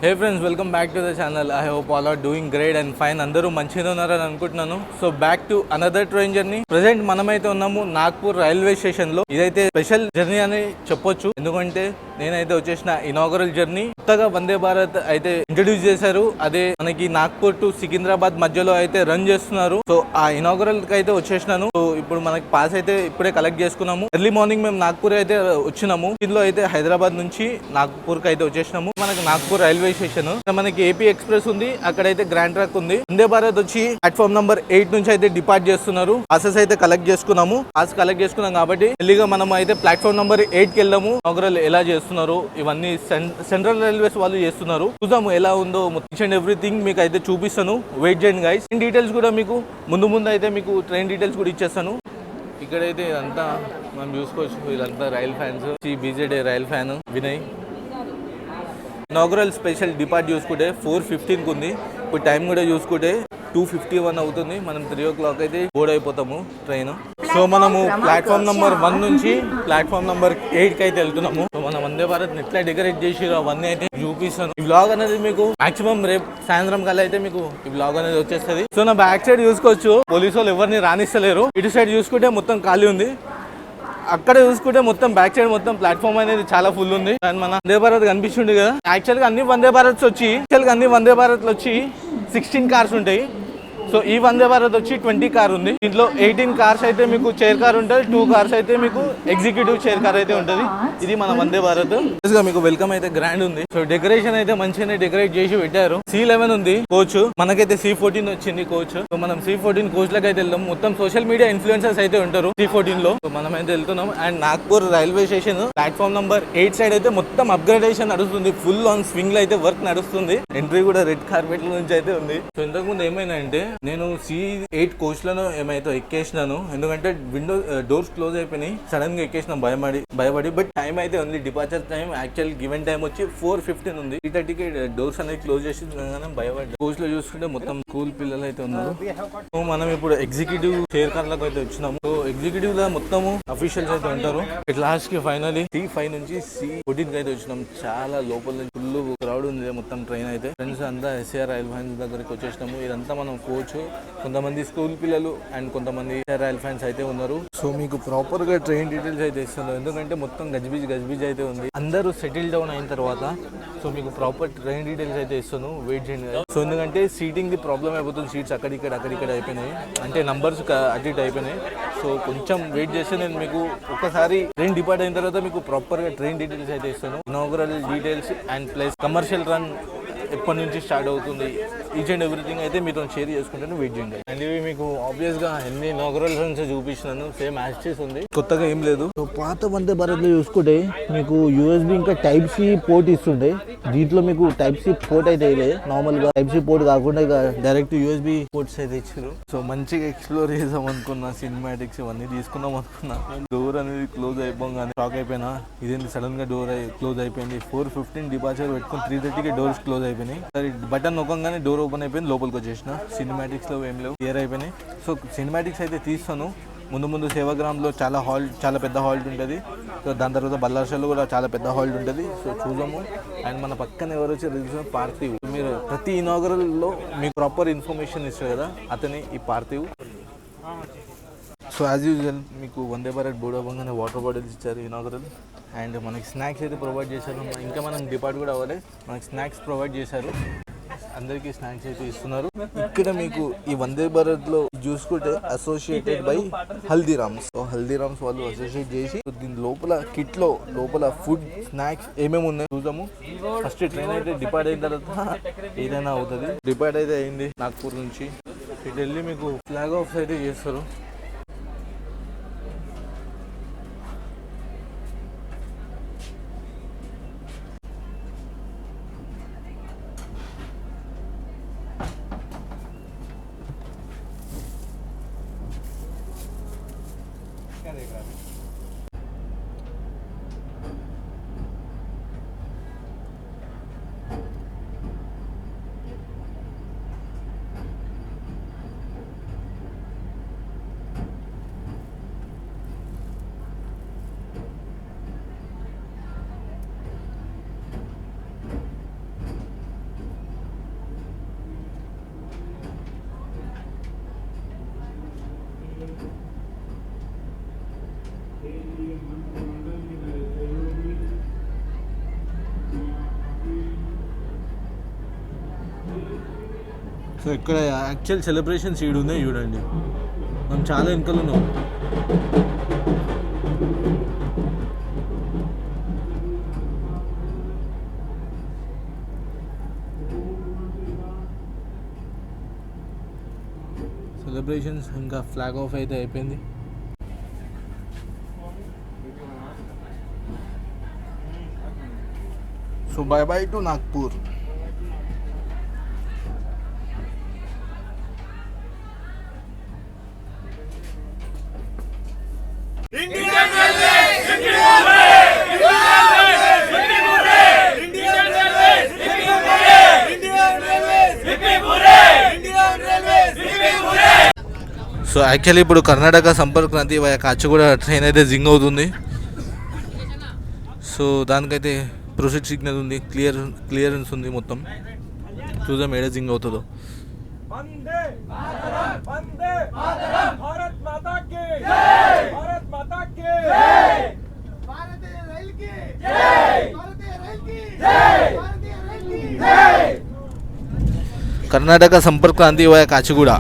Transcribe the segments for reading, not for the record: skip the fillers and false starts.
Hey friends, welcome back to the channel. I hope all are doing great and fine. అందరూ మంచిగా ఉన్నారని అనుకుంటున్నాను. So back to another train journey. Present మనమైతే ఉన్నాము Nagpur railway station లో. ఇదైతే స్పెషల్ జర్నీ అని చెప్పొచ్చు, ఎందుకంటే నేనైతే వచ్చేసిన ఇనాగరల్ జర్నీ. కొత్తగా వందే భారత్ అయితే ఇంట్రడ్యూస్ చేశారు. అదే మనకి నాగ్పూర్ టు సికింద్రాబాద్ మధ్యలో అయితే రన్ చేస్తున్నారు. సో ఆ ఇనాగరల్ కి అయితే వచ్చేసినాను. సో ఇప్పుడు మనకి పాస్ అయితే ఇప్పుడే కలెక్ట్ చేసుకున్నాము. ఎర్లీ మార్నింగ్ మేము నాగ్పూర్ అయితే వచ్చినాము. దీనిలో అయితే హైదరాబాద్ నుంచి నాగ్పూర్ కి అయితే వచ్చేసినాము. మనకి నాగ్పూర్ రైల్వే స్టేషన్ మనకి ఏపీ ఎక్స్ప్రెస్ ఉంది, అక్కడైతే గ్రాండ్ ట్రాక్ ఉంది. వందే భారత్ వచ్చి ప్లాట్ఫామ్ నంబర్ 8 నుంచి అయితే డిపార్ట్ చేస్తున్నారు. పాసెస్ అయితే కలెక్ట్ చేసుకున్నాము. పాస్ కలెక్ట్ చేసుకున్నాం కాబట్టి ఎల్లిగా మనం అయితే ప్లాట్ఫామ్ నంబర్ 8 కి వెళ్దాము. ఇనాగరల్ ఎలా చేస్తున్నారు ఇవన్నీ సెంట్రల్ రైల్వేస్ వాళ్ళు చేస్తున్నారు. చూద్దాము ఎలా ఉందో మొత్తం ఎవ్రీథింగ్ మీకు అయితే చూపిస్తాను. వెయిట్ చేయండి గైస్. ట్రైన్ డీటెయిల్స్ కూడా మీకు ముందు అయితే మీకు ట్రైన్ డీటెయిల్స్ కూడా ఇచ్చేస్తాను. ఇక్కడైతే ఇదంతా మనం చూసుకోవచ్చు. ఇదంతా rail fans. BJD rail fan Vinay. Inaugural special depart చూసుకుంటే 4:15 ఉంది. ఇప్పుడు టైం కూడా చూసుకుంటే 2:51 అవుతుంది. మనం 3 o'clock అయితే బోర్డ్ అయిపోతాము ట్రైన్. సో మనము ప్లాట్ఫామ్ నంబర్ 1 నుంచి ప్లాట్ఫామ్ నంబర్ 8 కి అయితే వెళ్తున్నాము. సో మన వందే భారత్ ఎట్లా డెకరేట్ చేసి అవన్నీ అయితే చూపిస్తాను. ఈ వ్లాగ్ అనేది మీకు మాక్సిమం రేపు సాయంత్రం కల్లా అయితే మీకు ఈ వ్లాగ్ అనేది వచ్చేస్తుంది. సో నా బ్యాక్ సైడ్ చూసుకోవచ్చు, పోలీసు వాళ్ళు ఎవరిని రానిస్తలేరు. ఇటు సైడ్ చూసుకుంటే మొత్తం ఖాళీ ఉంది. అక్కడ చూసుకుంటే మొత్తం బ్యాక్ సైడ్ మొత్తం ప్లాట్ఫామ్ అనేది చాలా ఫుల్ ఉంది. అండ్ మన వందే భారత్ కనిపిస్తుంది కదా. యాక్చువల్ గా అన్ని వందే భారత్స్ వచ్చి 16 కార్స్ ఉంటాయి. సో ఈ వందే భారత్ వచ్చి 20 కార్ ఉంది. దీంట్లో 18 కార్స్ అయితే మీకు చైర్ కార్ ఉంటుంది, 2 కార్స్ అయితే మీకు ఎగ్జిక్యూటివ్ చైర్ కార్ అయితే ఉంటుంది. ఇది మన వందే భారత్. మీకు వెల్కమ్ అయితే గ్రాండ్ ఉంది. సో డెకరేషన్ అయితే మంచిగానే డెకరేట్ చేసి పెట్టారు. C11 ఉంది కోచ్, మనకైతే C14 వచ్చింది కోచ్. సో మనం C14 కోచ్ లకు అయితే వెళ్దాం. మొత్తం సోషల్ మీడియా ఇన్ఫ్లుయెన్సర్స్ అయితే ఉంటారు C14 లో. సో మనం అయితే వెళ్తున్నాం. And Nagpur railway station platform number 8 side అయితే మొత్తం అప్గ్రేడేషన్ నడుస్తుంది. ఫుల్ ఆన్ స్వింగ్ లో అయితే వర్క్ నడుస్తుంది. ఎంట్రీ కూడా రెడ్ కార్పెట్ నుంచి అయితే ఉంది. సో ఇంతకు ముందు ఏమైందంటే నేను C8 కోచ్ లను ఏమైతే ఎక్కేసినాను, ఎందుకంటే విండో డోర్స్ క్లోజ్ అయిపోయినాయి. సడన్ గా ఎక్కేసిన భయపడి. బట్ టైం అయితే ఉంది, departure time actual given time వచ్చి 4:15 ఉంది. 3:30కి డోర్స్ అనేది క్లోజ్ చేసి భయపడ్డా. కోచ్ లో చూసుకుంటే మొత్తం స్కూల్ పిల్లలు అయితే ఉన్నారు. సో మనం ఇప్పుడు ఎగ్జిక్యూటివ్ చైర్ కార్ లకు అయితే వచ్చినాము. సో ఎగ్జిక్యూటివ్ లో మొత్తం అఫీషియల్స్ అయితే ఉంటారు. లాస్ట్ కి ఫైనలీ C5 నుంచి C14 కి అయితే వచ్చినాం. చాలా లోపల నుంచి ఫుల్ క్రౌడ్ ఉంది మొత్తం ట్రైన్ అయితే. ఫ్రెండ్స్ అంతా SR రైల్ ఫ్యాన్స్ దగ్గరికి వచ్చేసినాము. ఇదంతా మనం కోచ్, కొంతమంది స్కూల్ పిల్లలు అండ్ కొంతమంది రైల్ ఫ్యాన్స్ అయితే ఉన్నారు. సో మీకు ప్రాపర్ గా ట్రైన్ డీటెయిల్స్ అయితే ఇస్తున్నాను, ఎందుకంటే మొత్తం గజిబిజి అయితే ఉంది. అందరూ సెటిల్ డౌన్ అయిన తర్వాత సో మీకు ప్రాపర్ ట్రైన్ డీటెయిల్స్ అయితే ఇస్తాను. వెయిట్ చేయండి. సో ఎందుకంటే సీటింగ్ ది ప్రాబ్లం అయిపోతుంది. సీట్స్ అక్కడిక్కడ అయిపోయినాయి, అంటే నంబర్స్ అటు ఇటు అయిపోయినాయి. సో కొంచెం వెయిట్ చేస్తే నేను మీకు ఒకసారి ట్రైన్ డిపార్ట్ అయిన తర్వాత మీకు ప్రాపర్ గా ట్రైన్ డీటెయిల్స్ అయితే ఇస్తాను. Inaugural details and plus commercial run ఎప్పటి నుంచి స్టార్ట్ అవుతుంది, ఈచ్ అండ్ ఎవ్రీథింగ్ అయితే మీతో షేర్ చేసుకుంటాను. వెయిట్ చేయండి. అండ్ ఇవి మీకు ఆబ్వియస్ గా ఎన్ని ఇనాగరల్స్ నుంచి చూపించినాను. సేమ్ యాక్సెస్ ఉంది, కొత్తగా ఏం లేదు. సో పాత వందే భారత్ లో చూసుకుంటే మీకు USB ఇంకా Type-C పోర్ట్ ఇస్తుండే. దీంట్లో మీకు Type-C పోర్ట్ అయితే నార్మల్ గా Type-C పోర్ట్ కాకుండా ఇక డైరెక్ట్ USB పోర్ట్స్ అయితే ఇచ్చారు. సో మంచిగా ఎక్స్ప్లోర్ చేద్దాం అనుకున్నా, సినిమాటిక్స్ ఇవన్నీ తీసుకుందాం అనుకున్నా. డోర్ అనేది క్లోజ్ అయిపోగానే షాక్ అయిపోయినా. ఇదేంటి సడన్ గా డోర్ క్లోజ్ అయిపోయింది. 4:15 డిపార్చర్ పెట్టుకుని 3:30కి డోర్స్ క్లోజ్ అయిపోయింది. సరే బటన్ నొక్కగానే డోర్ ఓపెన్ అయిపోయింది. లోపలికి వచ్చేసిన. సినిమాటిక్స్ లో ఏం లేవు, క్లియర్ అయిపోయినాయి. సో సినిమాటిక్స్ అయితే తీస్తాను. ముందు సేవాగ్రామ్ లో చాలా పెద్ద హాల్ట్ ఉంటుంది. సో దాని తర్వాత బల్లార్షలో కూడా చాలా పెద్ద హాల్ట్ ఉంటుంది. సో చూద్దాము. అండ్ మన పక్కన ఎవరు వచ్చి పార్థివ్. మీరు ప్రతి ఇనాగరల్ లో మీకు ప్రాపర్ ఇన్ఫర్మేషన్ ఇస్తారు కదా, అతని ఈ పార్థివ్. సో యాజ్ యూజువల్ మీకు వందే భారత్ బోర్డు అవ్వగానే వాటర్ బాటిల్స్ ఇచ్చారు ఇనాగరల్. అండ్ మనకి స్నాక్స్ అయితే ప్రొవైడ్ చేశారు. ఇంకా మనం డిపార్ట్ కూడా అవ్వాలి, మనకి స్నాక్స్ ప్రొవైడ్ చేశారు. అందరికీ స్నాక్స్ అయితే ఇస్తున్నారు. ఇక్కడ మీకు ఈ వందే భారత్ లో చూసుకుంటే associated by Haldiram's. So Haldiram's వాళ్ళు అసోసియేట్ చేసి దీని కిట్ లోపల ఫుడ్ స్నాక్స్ ఏమేమి ఉన్నాయి చూద్దాము. ఫస్ట్ ట్రైన్ అయితే డిపార్ట్ అయిన తర్వాత ఏదైనా అవుతుంది. డిపార్ట్ అయితే అయింది నాగ్పూర్ నుంచి. ఇటు వెళ్ళి మీకు ఫ్లాగ్ ఆఫ్ అయితే చేస్తారు. సో ఇక్కడ యాక్చువల్ సెలబ్రేషన్స్ ఈడు ఉన్నాయి చూడండి, మనం చాలా వెనుకలు ఉన్నాం. సెలబ్రేషన్స్ ఇంకా ఫ్లాగ్ ఆఫ్ అయితే అయిపోయింది. So by by to Nagpur. So actually ఇప్పుడు కర్ణాటక సంపర్క్ క్రాంతి వయా కాచిగూడ ట్రైన్ అయితే జింగ్ అవుతుంది. సో దానికైతే ప్రొసీడ్ సిగ్నల్ ఉంది, క్లియరెన్స్ ఉంది మొత్తం. చూద్దాం ఏడా జింగ్ అవుతుందో. Karnataka Sampark Kranti via Kacheguda.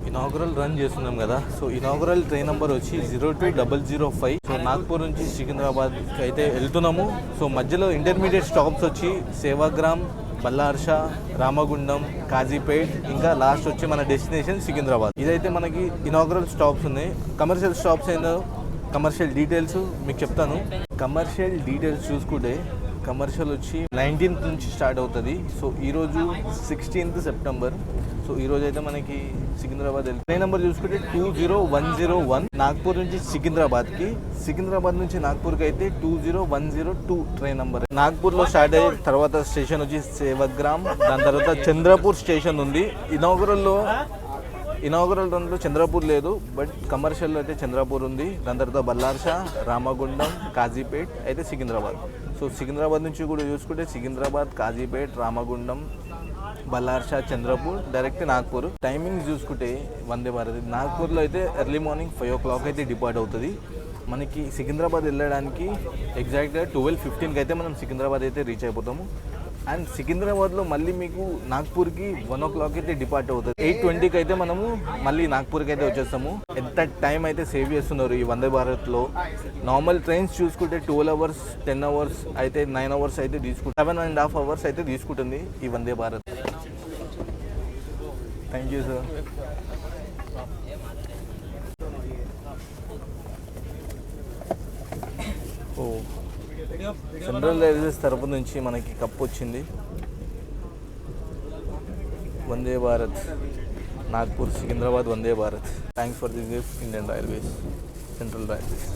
Inaugural run చేస్తున్నాం కదా. సో ఇనాగరల్ ట్రైన్ నెంబర్ వచ్చి 02005. సో నాగ్పూర్ నుంచి సికింద్రాబాద్కి అయితే వెళ్తున్నాము. సో మధ్యలో ఇంటర్మీడియట్ స్టాప్స్ వచ్చి సేవాగ్రామ్, బల్లార్షా, రామగుండం, కాజీపేట్, ఇంకా లాస్ట్ వచ్చి మన డెస్టినేషన్ సికింద్రాబాద్. ఇదైతే మనకి ఇనాగరల్ స్టాప్స్ ఉన్నాయి. కమర్షియల్ స్టాప్స్ అయినా కమర్షియల్ డీటెయిల్స్ మీకు చెప్తాను. కమర్షియల్ డీటెయిల్స్ చూసుకుంటే కమర్షియల్ వచ్చి 19th నుంచి స్టార్ట్ అవుతుంది. సో ఈరోజు 16th సెప్టెంబర్. సో ఈరోజు అయితే మనకి సికింద్రాబాద్ ట్రైన్ నెంబర్ చూసుకుంటే 20101 నాగ్పూర్ నుంచి సికింద్రాబాద్కి. సికింద్రాబాద్ నుంచి నాగ్పూర్కి అయితే 20102 ట్రైన్ నెంబర్. నాగ్పూర్లో స్టార్ట్ అయ్యే తర్వాత స్టేషన్ వచ్చి సేవగ్రామ్, దాని తర్వాత చంద్రపూర్ స్టేషన్ ఉంది. ఇనాగరల్ రన్లో చంద్రపూర్ లేదు, బట్ కమర్షియల్లో అయితే చంద్రపూర్ ఉంది. దాని తర్వాత బల్లార్షా, రామగుండం, కాజీపేట్ అయితే సికింద్రాబాద్. సో సికింద్రాబాద్ నుంచి కూడా చూసుకుంటే సికింద్రాబాద్, కాజీపేట్, రామగుండం, బల్లార్షా, చంద్రపూర్, డైరెక్ట్ నాగ్పూర్. టైమింగ్ చూసుకుంటే వందే భారత్ నాగ్పూర్లో అయితే ఎర్లీ మార్నింగ్ 5 o'clock అయితే డిపార్ట్ అవుతుంది. మనకి సికింద్రాబాద్ వెళ్ళడానికి ఎగ్జాక్ట్గా 12:15కి అయితే మనం సికింద్రాబాద్ అయితే రీచ్ అయిపోతాము. అండ్ సికింద్రాబాద్లో మళ్ళీ మీకు నాగ్పూర్కి 1 o'clock అయితే డిపార్ట్ అవుతుంది. 8:20కి అయితే మనము మళ్ళీ నాగ్పూర్కి అయితే వచ్చేస్తాము. ఎంత టైం అయితే సేవ్ చేస్తున్నారు ఈ వందే భారత్లో. నార్మల్ ట్రైన్స్ చూసుకుంటే 12 hours, 10 hours అయితే 9 hours అయితే తీసుకుంటుంది. 7.5 hours అయితే తీసుకుంటుంది ఈ Vande Bharat. Thank you sir. ఓ సెంట్రల్ రైల్వేస్ తరపు నుంచి మనకి కప్ వచ్చింది. Vande Bharat Nagpur Secunderabad Vande Bharat. Thanks for the gift Indian Railways, Central Railways.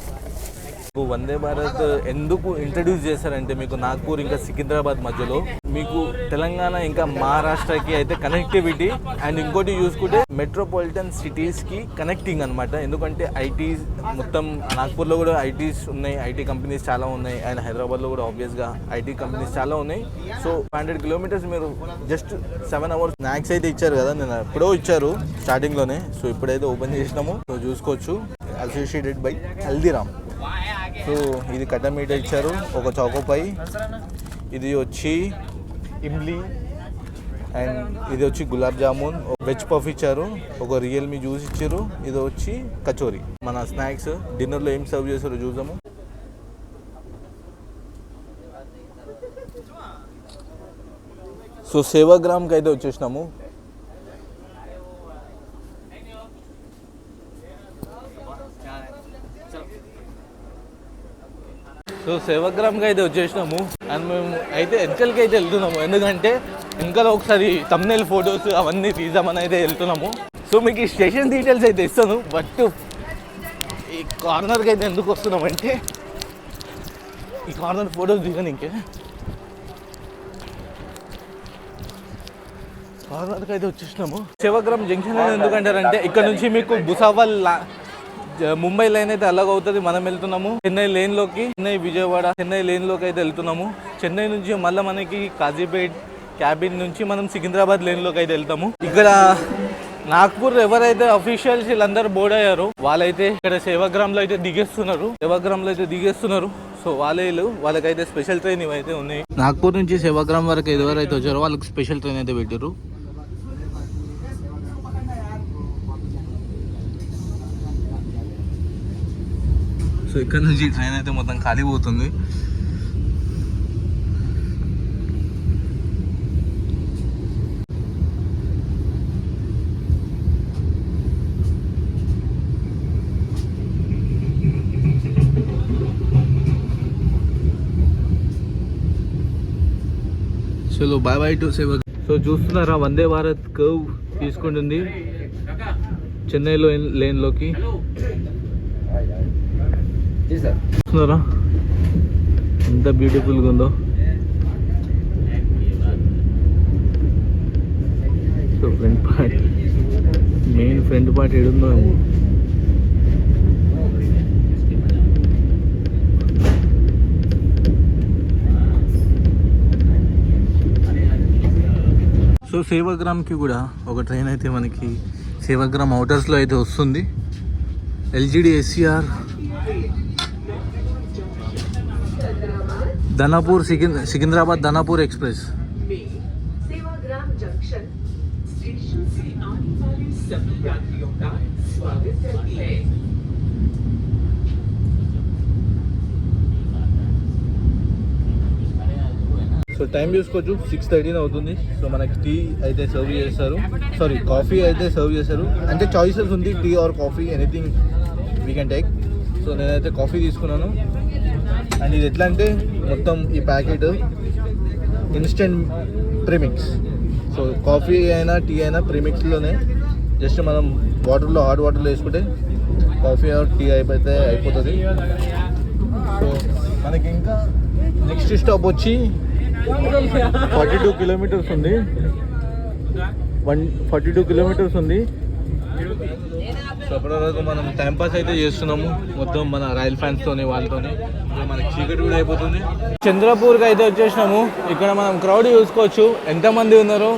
Vande Bharat ఎందుకు ఇంట్రడ్యూస్ చేశారంటే మీకు నాగ్పూర్ ఇంకా సికింద్రాబాద్ మధ్యలో మీకు తెలంగాణ ఇంకా మహారాష్ట్రకి అయితే కనెక్టివిటీ, అండ్ ఇంకోటి చూసుకుంటే మెట్రోపాలిటన్ సిటీస్కి కనెక్టింగ్ అనమాట. ఎందుకంటే ఐటీస్ మొత్తం నాగ్పూర్లో కూడా ఐటీస్ ఉన్నాయి, ఐటీ కంపెనీస్ చాలా ఉన్నాయి. అండ్ హైదరాబాద్లో కూడా ఆబ్వియస్గా ఐటీ కంపెనీస్ చాలా ఉన్నాయి. సో 100 kilometers మీరు జస్ట్ 7 hours. స్నాక్స్ అయితే ఇచ్చారు కదా, నేను ఎప్పుడో ఇచ్చారు స్టార్టింగ్లోనే. సో ఇప్పుడైతే ఓపెన్ చేసినాము. సో చూసుకోవచ్చు, అసోసియేటెడ్ బై హల్దీరామ్. సో ఇది కట్ట మీట ఇచ్చారు, ఒక చౌకోపై, ఇది వచ్చి ఇమ్లీ, అండ్ ఇది వచ్చి గులాబ్ జామున్, వెజ్ పఫ్ ఇచ్చారు, ఒక రియల్మీ జ్యూస్ ఇచ్చారు, ఇది వచ్చి కచోరీ. మన స్నాక్స్ డిన్నర్లో ఏం సర్వ్ చేశారో చూద్దాము. సో సేవాగ్రామ్కి అయితే వచ్చేసినాము. సో సేవాగ్రామ్కి అయితే వచ్చేసినాము. అండ్ మేము అయితే వెనకలకి అయితే వెళ్తున్నాము, ఎందుకంటే వెనకాల ఒకసారి థంబ్నెయిల్ ఫొటోస్ అవన్నీ తీద్దామని అయితే వెళ్తున్నాము. సో మీకు ఈ స్టేషన్ డీటెయిల్స్ అయితే ఇస్తాను, బట్ ఈ కార్నర్కి అయితే ఎందుకు వస్తున్నామంటే ఈ కార్నర్ ఫొటోస్ దిగనీకే. కార్నర్కి అయితే వచ్చేసినాము. సేవాగ్రామ్ జంక్షన్ అనేది ఎందుకంటారంటే ఇక్కడ నుంచి మీకు భుసావల్ ముంబై లైన్ అయితే అలాగ అవుతుంది. మనం వెళ్తున్నాము చెన్నై లేన్లోకి, చెన్నై విజయవాడ చెన్నై లేన్లోకి అయితే వెళ్తున్నాము. చెన్నై నుంచి మళ్ళీ మనకి కాజీపేట్ క్యాబిన్ నుంచి మనం సికింద్రాబాద్ లేన్లోకి అయితే వెళ్తాము. ఇక్కడ నాగ్పూర్ ఎవరైతే అఫీషియల్స్ వీళ్ళందరూ బోర్డ్ అయ్యారో వాళ్ళైతే ఇక్కడ సేవాగ్రామ్లో అయితే దిగేస్తున్నారు. సో వాళ్ళకైతే స్పెషల్ ట్రైన్ ఇవైతే ఉన్నాయి. నాగ్పూర్ నుంచి సేవాగ్రామ్ వరకు ఎవరైతే వచ్చారో వాళ్ళకి స్పెషల్ ట్రైన్ అయితే పెట్టారు. సో ఇక్కడ నుంచి ట్రైన్ అయితే మొత్తం ఖాళీ పోతుంది. చలో బాయ్ బాయ్ టు సేవ. సో చూస్తున్నారా వందే భారత్ కర్వ్ తీసుకుంటుంది చెన్నైలో లేన్లోకి. చూస్తున్నారా ఎంత బ్యూటిఫుల్గా ఉందో. So front part main front part ఏడుందో ఏమో. సో సేవాగ్రామ్కి కూడా ఒక ట్రైన్ అయితే మనకి సేవాగ్రామ్ అవుటర్స్లో అయితే వస్తుంది. LGD SCR Danapur Secunderabad Danapur express. So time చూసుకోవచ్చు 6:13 అవుతుంది. సో మనకి టీ అయితే సర్వ్ చేస్తారు, సారీ కాఫీ అయితే సర్వ్ చేస్తారు. అంటే చాయిసెస్ ఉంది, tea or coffee anything we can take. So నేనైతే కాఫీ తీసుకున్నాను. అండ్ ఇది ఎట్లా అంటే మొత్తం ఈ packet instant premix. So coffee అయినా టీ అయినా ప్రీమిక్స్లోనే జస్ట్ మనం వాటర్లో హాట్ వాటర్లో వేసుకుంటే కాఫీ ఆర్ టీ అయిపోతుంది. సో మనకి ఇంకా నెక్స్ట్ స్టాప్ వచ్చి 42 కిలోమీటర్స్ ఉంది. 42 కిలోమీటర్స్ ఉంది. సో అప్పటివరకు మనం టైంపాస్ అయితే చేస్తున్నాము మొత్తం మన రాయల్ ఫ్యాన్స్తోని వాళ్ళతోని. మనకి చీకటి కూడా అయిపోతుంది. చంద్రపూర్కి అయితే వచ్చేసినాము. ఇక్కడ మనం క్రౌడ్ చూసుకోవచ్చు ఎంతమంది ఉన్నారో.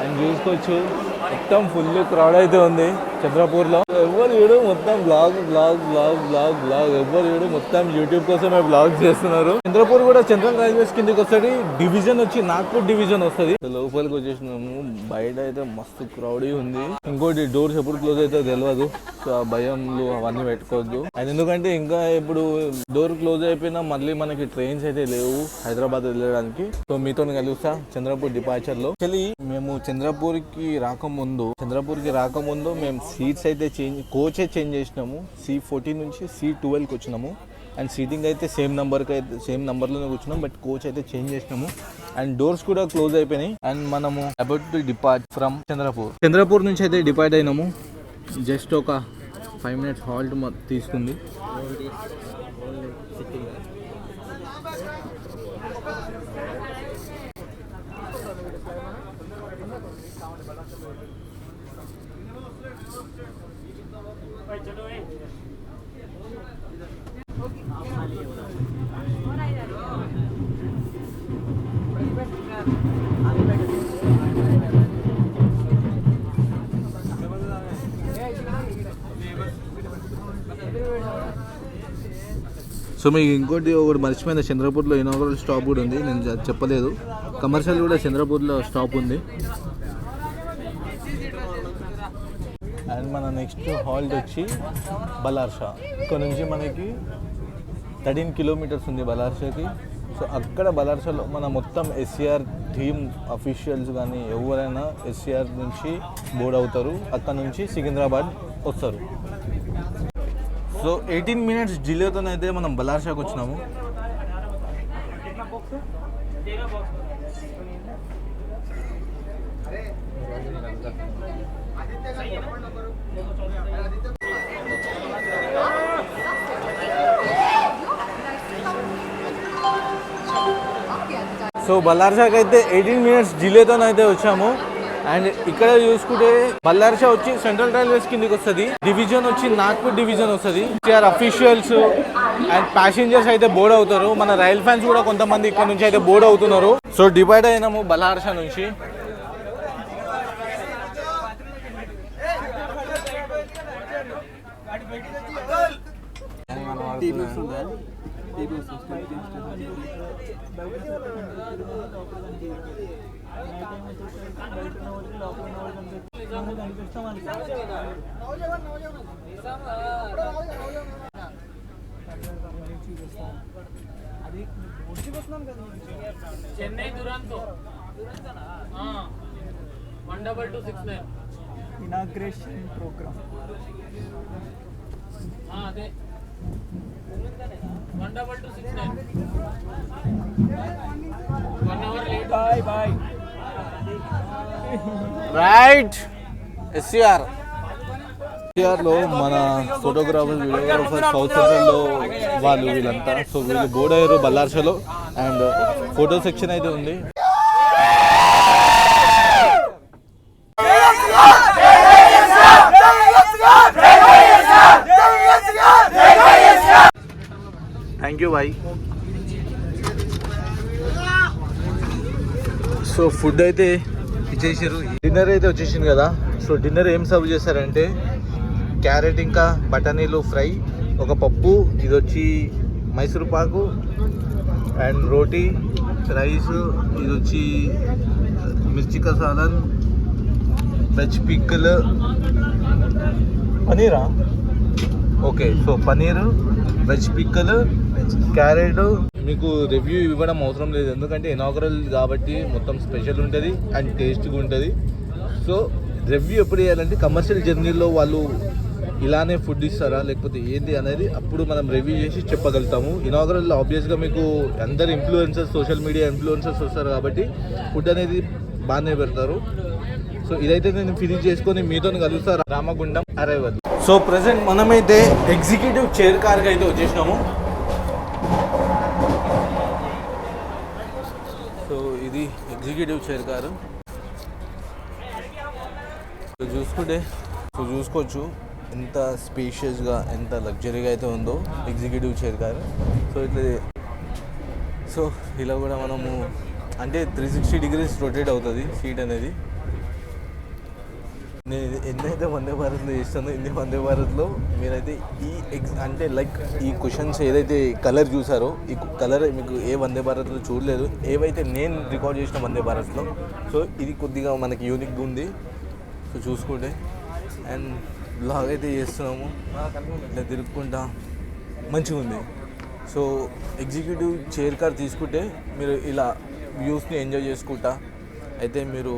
అండ్ చూసుకోవచ్చు మొత్తం ఫుల్ క్రౌడ్ అయితే ఉంది చంద్రపూర్లో. ఎవరు చూడు మొత్తం బ్లాగ్ ఎవరు చూడు మొత్తం యూట్యూబ్ కోసమే బ్లాగ్ చేస్తున్నారు. చంద్రపూర్ కూడా సెంట్రల్ రైల్వేస్ కిందకి వస్తుంది. డివిజన్ వచ్చి నాగ్పూర్ డివిజన్ వస్తుంది. లోపలికి వచ్చేసినాము. బయట అయితే మస్తు క్రౌడీ ఉంది. ఇంకోటి డోర్స్ ఎప్పుడు క్లోజ్ అయితే తెలియదు. సో ఆ భయంలు అవన్నీ పెట్టుకోవద్దు. అండ్ ఎందుకంటే ఇంకా ఇప్పుడు డోర్ క్లోజ్ అయిపోయినా మళ్ళీ మనకి ట్రైన్స్ అయితే లేవు హైదరాబాద్ వెళ్ళడానికి. సో మీతో కలుస్తా చంద్రపూర్ డిపార్చర్ లో. యాక్చువల్లీ మేము చంద్రపూర్కి రాకముందు మేము సీట్స్ అయితే కోచ్ చేంజ్ చేసినాము. C14 నుంచి C12కి వచ్చినాము. అండ్ సీటింగ్ అయితే సేమ్ నెంబర్లోనే కూర్చున్నాం. బట్ కోచ్ అయితే చేంజ్ చేసినాము. అండ్ డోర్స్ కూడా క్లోజ్ అయిపోయినాయి. అండ్ మనము about to depart from Chandrapur నుంచి అయితే డిపార్ట్ అయినాము. జస్ట్ ఒక 5 minutes హాల్ట్ తీసుకుంది. సో మీకు ఇంకోటి ఒకటి మర్చిపోయిన, చంద్రపూర్లో ఇనాగరల్ స్టాప్ కూడా ఉంది. నేను చెప్పలేదు, కమర్షియల్ కూడా చంద్రపూర్లో స్టాప్ ఉంది. అండ్ మన నెక్స్ట్ హాల్ట్ వచ్చి బలార్షా. ఇక్కడ నుంచి మనకి 13 kilometers ఉంది బలార్షాకి. సో అక్కడ బలార్షాలో మన మొత్తం ఎస్సీఆర్ టీమ్ అఫీషియల్స్ కానీ ఎవరైనా ఎస్సీఆర్ నుంచి బోర్డ్ అవుతారు. అక్కడ నుంచి సికింద్రాబాద్ వస్తారు. సో 18 minutes డిలేతోనైతే మనం బలార్షాకి వచ్చినాము. సో బల్లార్షాకి అయితే 18 minutes డిలేతోనైతే వచ్చాము. అండ్ ఇక్కడ చూసుకుంటే బల్లార్షా వచ్చి సెంట్రల్ రైల్వేస్ కిందకి వస్తుంది. డివిజన్ వచ్చి నాగ్పూర్ డివిజన్ వస్తుంది. సిఆర్ అఫీషియల్స్ అండ్ ప్యాసింజర్స్ అయితే బోర్డ్ అవుతారు. మన రైల్ ఫ్యాన్స్ కూడా కొంతమంది ఇక్కడ నుంచి అయితే బోర్డ్ అవుతున్నారు. సో డివైడ్ అయినాము బల్లార్షా నుంచి. చెన్నై దురంతో 12269 ఇనాగ్రేషన్ ప్రోగ్రామ్ అదే 12269 1 hour late bye right SR లో మన ఫోటోగ్రాఫర్ వీడియోగ్రాఫర్ సౌత్ సెంట్రల్లో వాళ్ళు వీళ్ళంతా. సో వీళ్ళు బోర్డ్ అయ్యారు బల్లార్షలో అండ్ ఫోటో సెక్షన్ అయితే ఉంది. Thank you bye. So food అయితే ఇచ్చేసారు. డిన్నర్ అయితే వచ్చేసింది కదా. సో డిన్నర్ ఏం సర్వ్ చేశారంటే క్యారెట్ ఇంకా బఠానీలు ఫ్రై, ఒక పప్పు, ఇది వచ్చి మైసూర్ పాకు అండ్ రోటీ, రైస్, ఇది వచ్చి మిర్చి కసాలన్, వెజ్ పిక్కల్, పనీరా okay. So paneer, veg pickle, carrot. మీకు రివ్యూ ఇవ్వడం అవసరం లేదు ఎందుకంటే ఇనాగరల్ కాబట్టి మొత్తం స్పెషల్ ఉంటుంది అండ్ టేస్ట్గా ఉంటుంది. సో రివ్యూ ఎప్పుడు చేయాలంటే కమర్షియల్ జర్నీలో వాళ్ళు ఇలానే ఫుడ్ ఇస్తారా లేకపోతే ఏంటి అనేది అప్పుడు మనం రివ్యూ చేసి చెప్పగలుగుతాము. ఇనాగరల్లో ఆబ్వియస్గా మీకు అందరు ఇన్ఫ్లుయెన్సర్స్, సోషల్ మీడియా ఇన్ఫ్లుయెన్సర్స్ వస్తారు కాబట్టి ఫుడ్ అనేది బాగానే పెడతారు. సో ఇదైతే నేను ఫినిష్ చేసుకొని మీతో కలుస్తాను రామగుండం అరైవల్. సో ప్రజెంట్ మనమైతే ఎగ్జిక్యూటివ్ చైర్ కార్కి అయితే వచ్చేసినాము. సో ఇది ఎగ్జిక్యూటివ్ చైర్ కారు. చూసుకోవచ్చు ఎంత స్పేషియస్గా ఎంత లగ్జరీగా అయితే ఉందో executive chair car. So so ఇలా కూడా మనము అంటే 360 degrees రొటేట్ అవుతుంది సీట్ అనేది. నేను ఎన్నైతే వందే భారత్లో చేస్తానో ఇన్ని వందే భారత్లో మీరైతే అంటే లైక్ ఈ క్వశ్చన్స్ ఏదైతే కలర్ చూసారో ఈ కలర్ మీకు ఏ వందే భారత్లో చూడలేదు, ఏవైతే నేను రికార్డ్ చేసిన వందే భారత్లో. సో ఇది కొద్దిగా మనకి యూనిక్గా ఉంది. సో చూసుకుంటే అండ్ బ్లాగ్ అయితే చేస్తున్నాము ఇట్లా తిరుక్కుంటా మంచిగా ఉంది. సో ఎగ్జిక్యూటివ్ చైర్ కార్ తీసుకుంటే మీరు ఇలా వ్యూస్ని ఎంజాయ్ చేసుకుంటా అయితే మీరు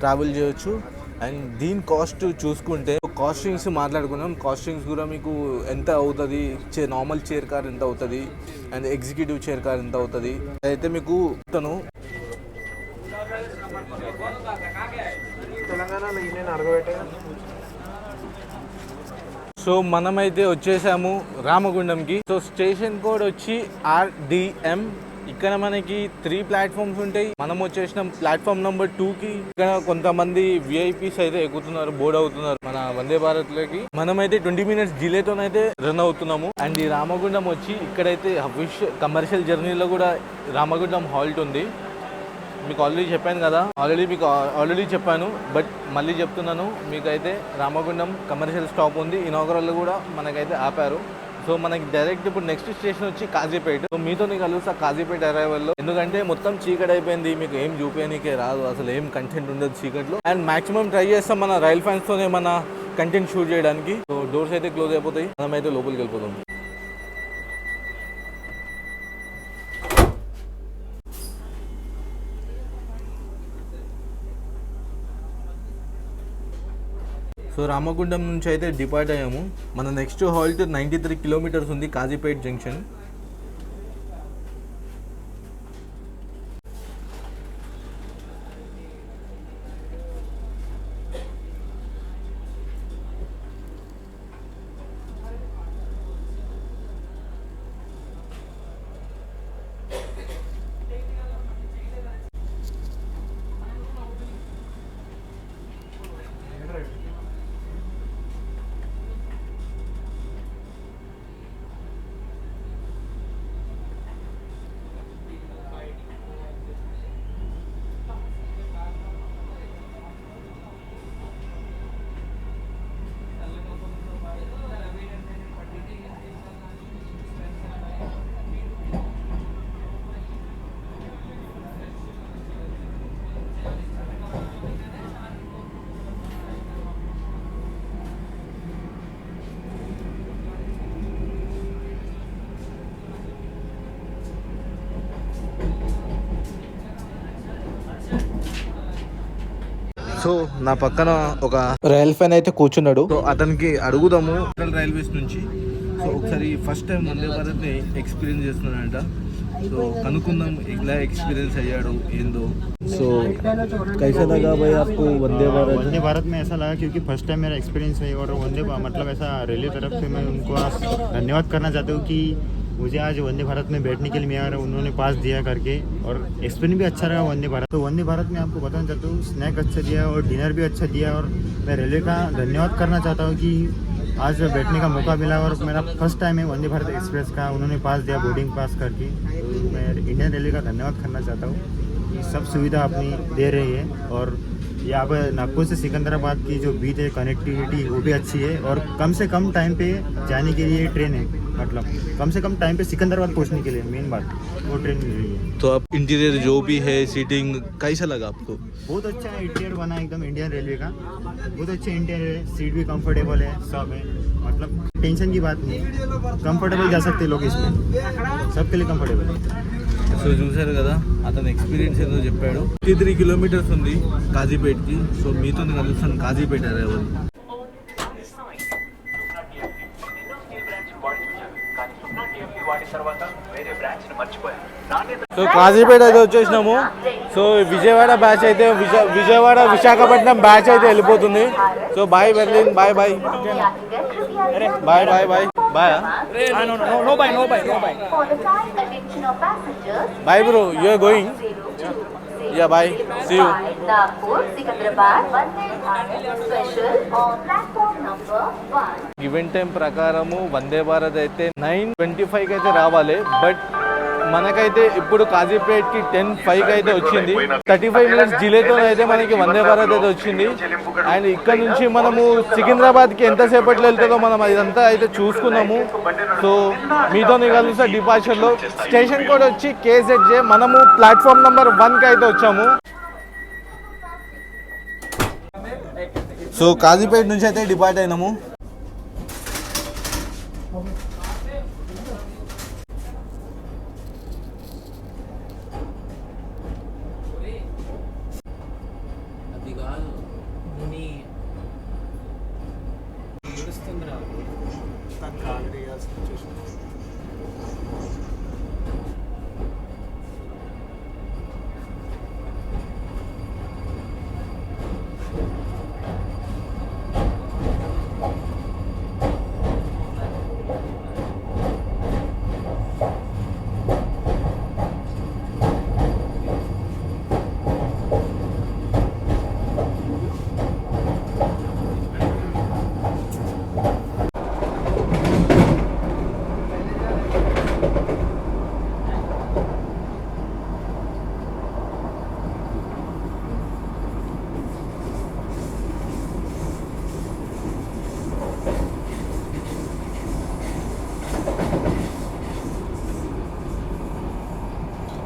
ట్రావెల్ చేయొచ్చు. అండ్ దీని కాస్ట్ చూసుకుంటే కాస్టింగ్స్ మాట్లాడుకున్నాం. కాస్టింగ్స్ కూడా మీకు ఎంత అవుతుంది, నార్మల్ చైర్ కార్ ఎంత అవుతుంది అండ్ ఎగ్జిక్యూటివ్ చైర్ కార్ ఎంత అవుతుంది అయితే మీకు తను తెలంగాణలో నేను అడగబెట్టే. సో మనమైతే వచ్చేసాము రామగుండంకి. సో స్టేషన్ కోడ్ వచ్చి RDM. ఇక్కడ మనకి 3 ప్లాట్ఫామ్స్ ఉంటాయి. మనం వచ్చేసిన ప్లాట్ఫామ్ నెంబర్ 2కి. ఇక్కడ కొంతమంది VIPs అయితే ఎక్కుతున్నారు, బోర్డ్ అవుతున్నారు మన వందే భారత్ లోకి. మనమైతే 20 minutes డిలేతోనైతే రన్ అవుతున్నాము. అండ్ ఈ రామగుండం వచ్చి ఇక్కడైతే కమర్షియల్ జర్నీలో కూడా రామగుండం హాల్ట్ ఉంది. మీకు ఆల్రెడీ చెప్పాను కదా, ఆల్రెడీ చెప్పాను బట్ మళ్ళీ చెప్తున్నాను. మీకైతే రామగుండం కమర్షియల్ స్టాప్ ఉంది. ఇనాగరల్ కూడా మనకైతే ఆపారు. సో మనకి డైరెక్ట్ ఇప్పుడు నెక్స్ట్ స్టేషన్ వచ్చి కాజీపేట. సో మీతో కలుస్తా కాజీపేట అరైవల్లో. ఎందుకంటే మొత్తం చీకటి అయిపోయింది, మీకు ఏం చూపించడానికే రాదు, అసలు ఏం కంటెంట్ ఉండదు చీకట్లో. అండ్ మాక్సిమం ట్రై చేస్తాం మన రైల్ ఫ్యాన్స్తోనే మన కంటెంట్ షూట్ చేయడానికి. సో డోర్స్ అయితే క్లోజ్ అయిపోతాయి, మనమైతే లోపలికి వెళ్ళిపోతాం. సో రామగుండం నుంచి అయితే డిపార్ట్ అయ్యాము. మన నెక్స్ట్ హాల్ట్ 93 kilometers ఉంది, కాజీపేట్ జంక్షన్. సో నా పక్కన ఒక రైల్ ఫ్యాన్ అయితే కూర్చున్నాడు. సో అతనికి అడుగుదాము సెంట్రల్ రైల్వేస్ నుంచి. సో ఒకసారి ఫస్ట్ టైం వందే భారత్ని ఎక్స్పీరియన్స్ చేస్తున్నాడంట. సో కనుక్కుందాం ఎలా ఎక్స్పీరియన్స్ అయ్యాడు ఏందో. సో कैसा लगा भाई आपको वंदे भारत? वंदे भारत में ऐसा लगा क्योंकि फर्स्ट टाइम मेरा एक्सपीरियंस है और वंदे मतलब ऐसा रेलवे तरफ से मैं उनको आज धन्यवाद करना चाहता हूँ कि मुझे आज वंदे भारत में बैठने के लिए मेरा उन्होंने पास दिया करके, और एक्सपीरियंस भी अच्छा रहा वंदे भारत. तो वंदे भारत में आपको बताना चाहता हूँ स्नैक अच्छा दिया और डिनर भी अच्छा दिया, और मैं रेलवे का धन्यवाद करना चाहता हूँ कि आज बैठने का मौका मिला और मेरा फर्स्ट टाइम है वंदे भारत एक्सप्रेस का, उन्होंने पास दिया बोर्डिंग पास करके. तो मैं इंडियन रेलवे का धन्यवाद करना चाहता हूँ. ये सब सुविधा अपनी दे रही है, और यहाँ पर नागपुर से सिकंदराबाद की जो बीच है कनेक्टिविटी वो भी अच्छी है, और कम से कम टाइम पे जाने के लिए ट्रेन है, मतलब कम से कम टाइम पे सिकंदराबाद पहुँचने के लिए मेन बात वो ट्रेन मिल रही है. तो अब इंटीरियर जो भी है सीटिंग कैसा लगा आपको? बहुत अच्छा है इंटीरियर बना एकदम इंडियन रेलवे का, बहुत अच्छा इंटीरियर है, सीट भी कंफर्टेबल है, सब है, मतलब टेंशन की बात नहीं, कंफर्टेबल जा सकते लोग इसमें, सबके लिए कंफर्टेबल है. సో చూసారు కదా అతని ఎక్స్పీరియన్స్ ఏదో చెప్పాడు. 53 కిలోమీటర్స్ ఉంది కాజీపేట్కి. సో మీతో కలుస్తాను కాజీపేట రేవల్. సో కాజీపేట అయితే వచ్చేసినాము. సో విజయవాడ బ్యాచ్ అయితే విజయవాడ విశాఖపట్నం బ్యాచ్ అయితే వెళ్ళిపోతుంది. So bye Berlin, bye bye bye bye bye bye. No bye. Bye bro, you are going? Yeah, bye. See you. Nagpur, Secunderabad, Vande Bharat special on platform number 1. Event time ప్రకారము వందే భారత్ అయితే 9:25కి అయితే రావాలి. But మనకైతే ఇప్పుడు కాజీపేట్కి 10:05కి అయితే వచ్చింది. 35 minutes డిలేతో అయితే మనకి వందే భారత్ అయితే వచ్చింది. అండ్ ఇక్కడ నుంచి మనము సికింద్రాబాద్కి ఎంతసేపట్లో వెళ్తుందో మనం ఇదంతా అయితే చూసుకున్నాము. సో మీతో కలుస్తా డిపార్చర్లో. స్టేషన్ కోడ్ వచ్చి KZJ. మనము ప్లాట్ఫామ్ నెంబర్ 1కి అయితే వచ్చాము. సో కాజీపేట నుంచి అయితే డిపార్ట్ అయినాము. అది కాదు నీ తెలుస్తుందిరా.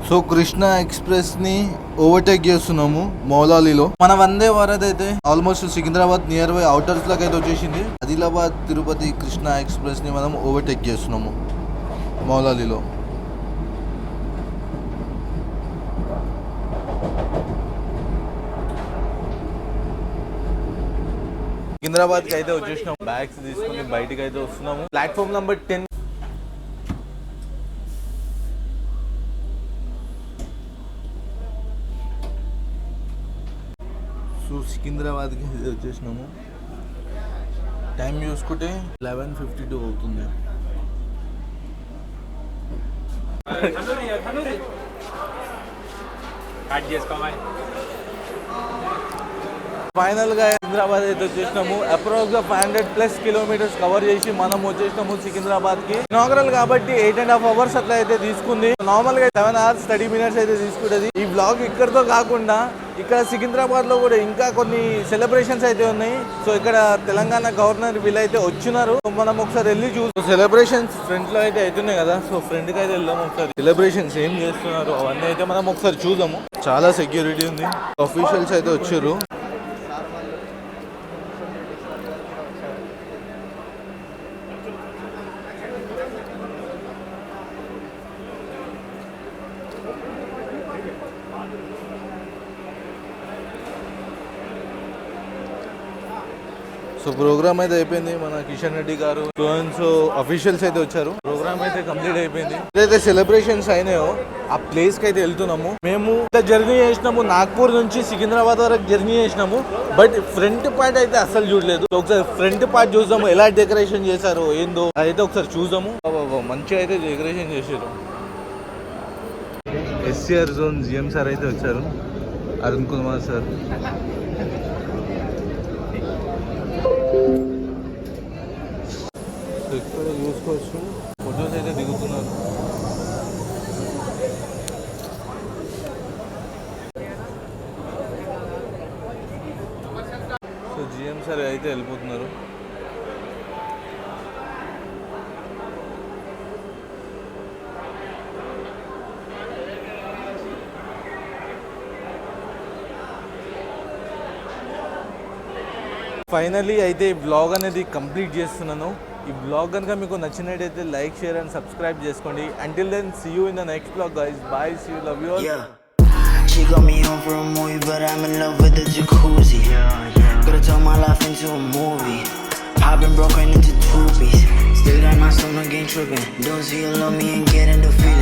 సో కృష్ణ ఎక్స్ప్రెస్ ని ఓవర్టేక్ చేస్తున్నాము మౌలాలీలో. మన వందే భారత్ అయితే ఆల్మోస్ట్ సికింద్రాబాద్ నియర్ బై అవుటర్స్ లకు అయితే వచ్చేసింది. ఆదిలాబాద్ తిరుపతి కృష్ణ ఎక్స్ప్రెస్ ని మనం ఓవర్టేక్ చేస్తున్నాము మౌలాలీలో. సికింద్రాబాద్ కి అయితే వచ్చేసినాము. బ్యాగ్స్ తీసుకుని బయటకి అయితే వస్తున్నాము. Platform number 10. సో సికింద్రాబాద్కి వచ్చేసినాము. టైం చూసుకుంటే 11:52 అవుతుంది. ఫైనల్ గా సికింద్రాబాద్ అయితే వచ్చేసినాము. అప్రాక్స్ గా 500+ కిలోమీటర్స్ కవర్ చేసి మనం వచ్చేసినాము సికింద్రాబాద్ కి. ఇనాగరల్ కాబట్టి 8.5 అవర్స్ అట్లా అయితే తీసుకుంది. నార్మల్ గా 7 hours 30 minutes అయితే తీసుకుంటది. ఈ బ్లాగ్ ఇక్కడతో కాకుండా ఇక్కడ సికింద్రాబాద్ లో కూడా ఇంకా కొన్ని సెలబ్రేషన్స్ అయితే ఉన్నాయి. సో ఇక్కడ తెలంగాణ గవర్నర్ వీళ్ళైతే వచ్చినారు. మనం ఒకసారి వెళ్ళి చూసి సెలబ్రేషన్స్ ఫ్రంట్ లో అయితే అవుతున్నాయి కదా. సో ఫ్రంట్ కి అయితే వెళ్దాం. ఒకసారి సెలబ్రేషన్స్ ఏం చేస్తున్నారు అవన్నీ అయితే మనం ఒకసారి చూద్దాము. చాలా సెక్యూరిటీ ఉంది. ఆఫీషియల్స్ అయితే వచ్చారు. సో ప్రోగ్రామ్ అయితే అయిపోయింది. మన కిషన్ రెడ్డి గారు సో అఫీషియల్స్ అయితే వచ్చారు. ప్రోగ్రామ్ అయితే కంప్లీట్ అయిపోయింది. ఏదైతే సెలబ్రేషన్స్ అయినాయో ఆ ప్లేస్ కి అయితే వెళ్తున్నాము. మేము జర్నీ చేసినాము, నాగ్పూర్ నుంచి సికింద్రాబాద్ వరకు జర్నీ చేసినాము. బట్ ఫ్రంట్ పార్ట్ అయితే అస్సలు చూడలేదు. ఒకసారి ఫ్రంట్ పార్ట్ చూద్దాము, ఎలా డెకరేషన్ చేశారో ఏందో అయితే ఒకసారి చూద్దాము. మంచిగా అయితే డెకరేషన్ చేశారు. ఎస్సీఆర్ జోన్ జిఎం సార్ అయితే వచ్చారు, అరుణ్ కుమార్ సార్. ఇక్కడ చూసుకోవచ్చు, ఫొటోస్ అయితే దిగుతున్నారు. సో జిఎం సార్ అయితే వెళ్ళిపోతున్నారు. ఫైనలీ అయితే ఈ బ్లాగ్ అనేది కంప్లీట్ చేస్తున్నాను. ఈ బ్లాగ్ కనుక మీకు నచ్చినట్టయితే లైక్, షేర్ అండ్ సబ్స్క్రైబ్ చేసుకోండి. Until then see you in the next blog guys. Bye, see you, love you all. She got me home for a movie, but I'm in love with the jacuzzi. Gotta turn my life into a movie. I've been broken into two pieces. Still got my stomach ain't tripping. Don't see you love me and get in the field.